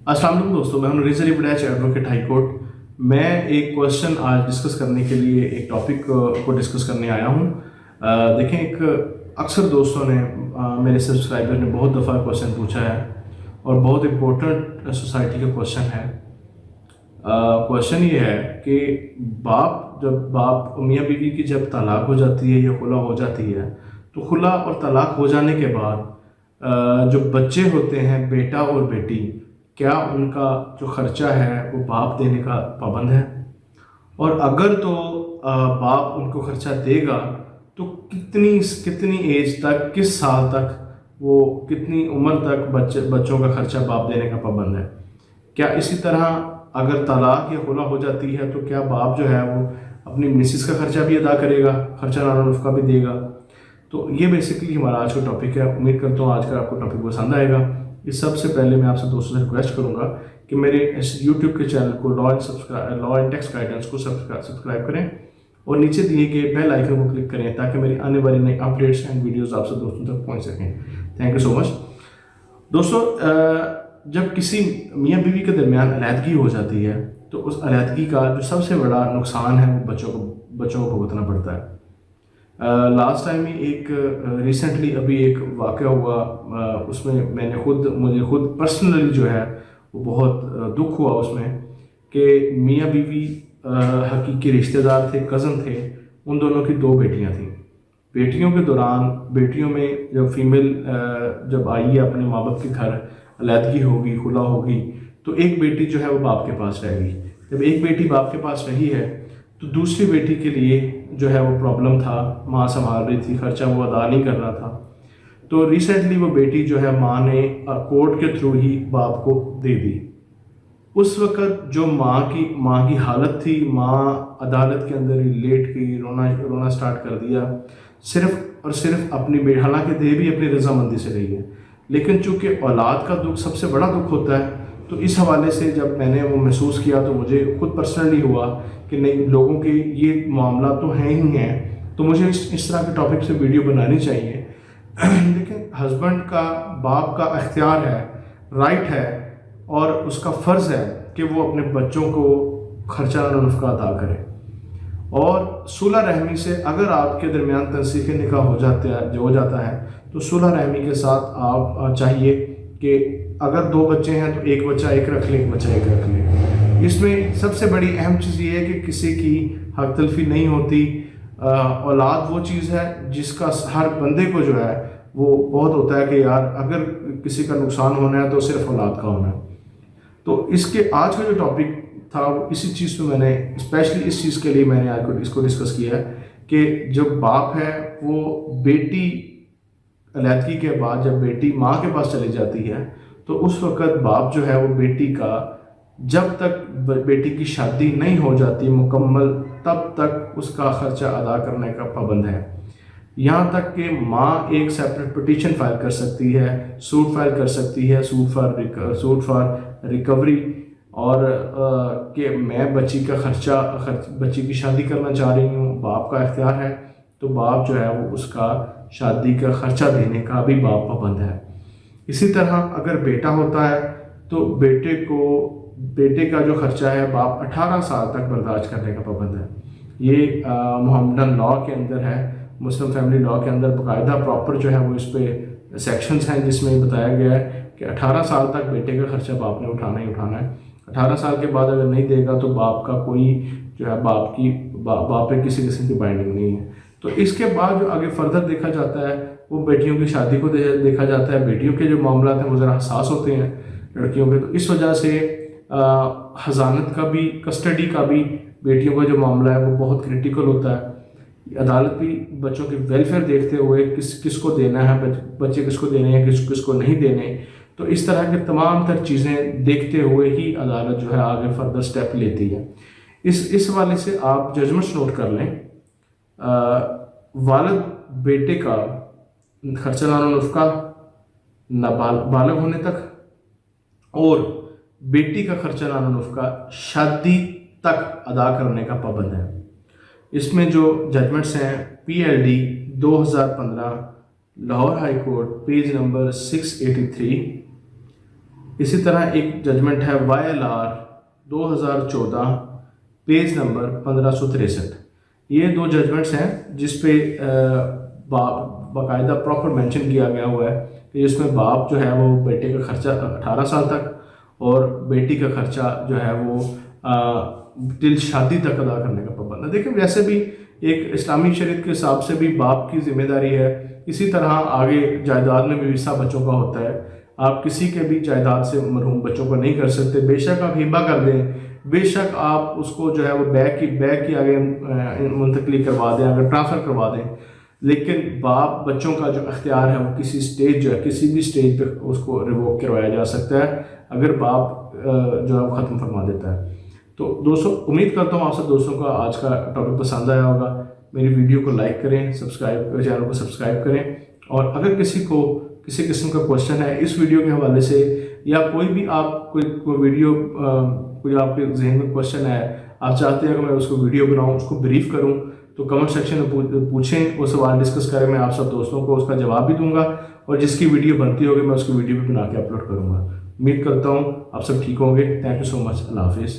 अस्सलाम वालेकुम दोस्तों, मैं हूं रिजरी बड़ैच एडवोकेट हाई कोर्ट। मैं एक क्वेश्चन आज डिस्कस करने के लिए एक टॉपिक को डिस्कस करने आया हूं। देखें, एक अक्सर दोस्तों ने मेरे सब्सक्राइबर ने बहुत दफ़ा क्वेश्चन पूछा है और बहुत इम्पोर्टेंट सोसाइटी का क्वेश्चन है। क्वेश्चन ये है कि बाप मियाँ बीवी की जब तलाक हो जाती है या खुला हो जाती है, तो खुला और तलाक हो जाने के बाद जो बच्चे होते हैं, बेटा और बेटी, क्या उनका जो खर्चा है वो बाप देने का पाबंद है? और अगर तो बाप उनको खर्चा देगा तो कितनी एज तक, किस साल तक, वो कितनी उम्र तक बच्चों का खर्चा बाप देने का पाबंद है? क्या इसी तरह अगर तलाक या खुला हो जाती है तो क्या बाप जो है वो अपनी मिसिस का खर्चा भी अदा करेगा, खर्चा नाना नुस्खा भी देगा? तो ये बेसिकली हमारा आज का टॉपिक है। उम्मीद करता हूँ आज का आपको टॉपिक पसंद आएगा। इस सबसे पहले मैं आपसे दोस्तों से रिक्वेस्ट करूंगा कि मेरे इस यूट्यूब के चैनल को लॉ एंड टैक्स गाइडेंस को सब्सक्राइब करें और नीचे दिए गए बेल आइकन को क्लिक करें ताकि मेरी आने वाली नई अपडेट्स एंड वीडियोस आपसे दोस्तों तक पहुंच सकें। थैंक यू सो मच दोस्तों। जब किसी मियाँ बीवी के दरमियान अलहदगी हो जाती है तो उस अलहदगी का जो सबसे बड़ा नुकसान है वो बच्चों को भुगतना पड़ता है। लास्ट टाइम ही एक रिसेंटली अभी एक वाक़या हुआ, उसमें मुझे खुद पर्सनली जो है वो बहुत दुख हुआ उसमें कि मियाँ बीवी हकीकी रिश्तेदार थे, कज़न थे। उन दोनों की 2 बेटियां थीं। बेटियों के दौरान बेटियों में जब फीमेल जब आई है अपने माँ बाप के घर, अलहदगी होगी, खुला होगी, तो एक बेटी जो है वो बाप के पास रह गई। जब एक बेटी बाप के पास रही है तो दूसरी बेटी के लिए जो है वो प्रॉब्लम था, माँ संभाल रही थी, खर्चा वो अदा नहीं कर रहा था। तो रिसेंटली वो बेटी जो है माँ ने कोर्ट के थ्रू ही बाप को दे दी। उस वक़्त जो माँ की हालत थी, माँ अदालत के अंदर ही लेट गई, रोना स्टार्ट कर दिया, सिर्फ और सिर्फ अपनी बेटी, हालांकि दे भी अपनी रजामंदी से रही है, लेकिन चूँकि औलाद का दुख सबसे बड़ा दुख होता है, तो इस हवाले से जब मैंने वो महसूस किया तो मुझे खुद पर्सनली हुआ कि नहीं, लोगों के ये मामला तो हैं ही हैं, तो मुझे इस तरह के टॉपिक से वीडियो बनानी चाहिए। लेकिन हस्बैंड का, बाप का इख्तियार है, राइट है और उसका फ़र्ज़ है कि वो अपने बच्चों को खर्चा नुस्खा अदा करे। और सुलह रहमी से अगर आपके दरमियान तंसीख निकाह हो जाता है तो सुलह रहमी के साथ आप चाहिए कि अगर 2 बच्चे हैं तो एक बच्चा एक रख ले, एक बच्चा एक रख ले। इसमें सबसे बड़ी अहम चीज़ ये है कि किसी की हक तलफी नहीं होती। औलाद वो चीज़ है जिसका हर बंदे को जो है वो बहुत होता है कि यार अगर किसी का नुकसान होना है तो सिर्फ औलाद का होना है। तो इसके आज का जो टॉपिक था वो इसी चीज़ पे मैंने स्पेशली इस चीज़ के लिए मैंने आज इसको डिस्कस किया है कि जब बाप है वो बेटी अलहदगी के बाद जब बेटी माँ के पास चली जाती है तो उस वक़्त बाप जो है वो बेटी का, जब तक बेटी की शादी नहीं हो जाती मुकम्मल, तब तक उसका खर्चा अदा करने का पाबंद है। यहाँ तक कि माँ एक सेपरेट पिटीशन फाइल कर सकती है, सूट फाइल कर सकती है, सूट फॉर रिकवरी, और कि मैं बच्ची की शादी करना चाह रही हूँ, बाप का इख्तियार है। तो बाप जो है वो उसका शादी का खर्चा देने का भी बाप पाबंद है। इसी तरह अगर बेटा होता है तो बेटे का जो खर्चा है बाप 18 साल तक बर्दाश्त करने का पाबंद है। ये मोहम्मदन लॉ के अंदर है, मुस्लिम फैमिली लॉ के अंदर बाकायदा प्रॉपर जो है वो इस पे सेक्शंस हैं जिसमें बताया गया है कि 18 साल तक बेटे का खर्चा बाप ने उठाना ही उठाना है। 18 साल के बाद अगर नहीं देगा तो बाप का कोई जो है बाप पे किसी किस्म की बाइंडिंग नहीं है। तो इसके बाद जो आगे फर्दर देखा जाता है वो बेटियों की शादी को देखा जाता है। बेटियों के जो मामला हैं वो ज़रा हसास होते हैं लड़कियों के, तो इस वजह से हज़ानत का भी, कस्टडी का भी बेटियों का जो मामला है वो बहुत क्रिटिकल होता है। अदालत भी बच्चों के वेलफेयर देखते हुए किसको देना है, बच्चे किसको देने हैं, किसको नहीं देने, तो इस तरह के तमाम तर चीज़ें देखते हुए ही अदालत जो है आगे फर्दर स्टेप लेती है। इस हवाले से आप जजमेंट्स नोट कर लें। वालिद बेटे का खर्चा नाना नुस्खा बालग होने तक और बेटी का खर्चा नाना नुस्खा शादी तक अदा करने का पाबंद है। इसमें जो जजमेंट्स हैं PLD 2015 Lahore high court page number 683, اسی طرح ایک ججمنٹ ہے YLR 2014 پیج نمبر 1563. یہ دو ججمنٹس ہیں جس پہ باقاعدہ پراپر مینشن کیا گیا ہوا ہے کہ اس میں باپ جو ہے وہ بیٹے کا خرچہ 18 سال تک اور بیٹی کا خرچہ جو ہے وہ ٹل شادی تک ادا کرنے کا پابند ہے. دیکھیں ویسے بھی ایک اسلامی شریعت کے حساب سے بھی باپ کی ذمہ داری ہے. اسی طرح آگے جائیداد میں بھی حصہ بچوں کا ہوتا ہے. آپ کسی کے بھی جائیداد سے مرحوم بچوں کو نہیں کر سکتے. بے شک آپ ہبہ کر دیں, بے شک آپ اس کو جو ہے وہ بیک کی آگے منتقلی کروا دیں, اگر ٹرانسفر کروا دیں, لیکن باپ بچوں کا جو اختیار ہے وہ کسی سٹیج جو ہے کسی بھی سٹیج پہ اس کو ریووک کروایا جا سکتا ہے اگر باپ جو ہے وہ ختم فرما دیتا ہے. تو دوستوں, امید کرتا ہوں آپ سب دوستوں کا آج کا ٹاپک پسند آیا ہوگا. میری ویڈیو کو لائک کریں, چینل کو سبسکرائب کریں, اور اگر کسی کو کسی قسم کا کوشچن ہے اس ویڈیو کے حوالے سے یا کوئی بھی آپ کوئی ویڈیو کوئی آپ کے ذہن میں کوشچن ہے, آپ چاہتے ہیں کہ میں اس کو ویڈیو بناؤں, اس کو بریف کروں, تو کمنٹ سیکشن میں پوچھیں, وہ سوال ڈسکس کریں. میں آپ سب دوستوں کو اس کا جواب بھی دوں گا, اور جس کی ویڈیو بنتی ہوگی میں اس کی ویڈیو بھی بنا کے اپلوڈ کروں گا. امید کرتا ہوں آپ سب ٹھیک ہوں گے. تھینک یو سو مچ. اللہ حافظ.